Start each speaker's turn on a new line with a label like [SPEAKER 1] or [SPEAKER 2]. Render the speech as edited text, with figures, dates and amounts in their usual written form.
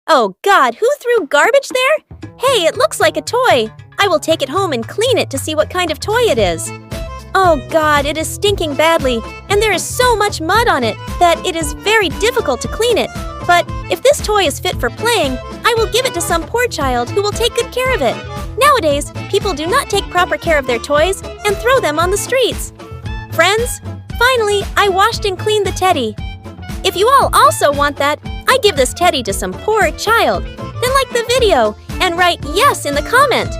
[SPEAKER 1] Oh God, who threw garbage there? Hey, it looks like a toy. I will take it home and clean it to see what kind of toy it is. Oh God, it is stinking badly, and there is so much mud on it that it is very difficult to clean it. But if this toy is fit for playing, I will give it to some poor child who will take good care of it. Nowadays, people do not take proper care of their toys and throw them on the streets. Friends, finally, I washed and cleaned the teddy. If you all also want that, I give this teddy to some poor child. Then like the video and write yes in the comment.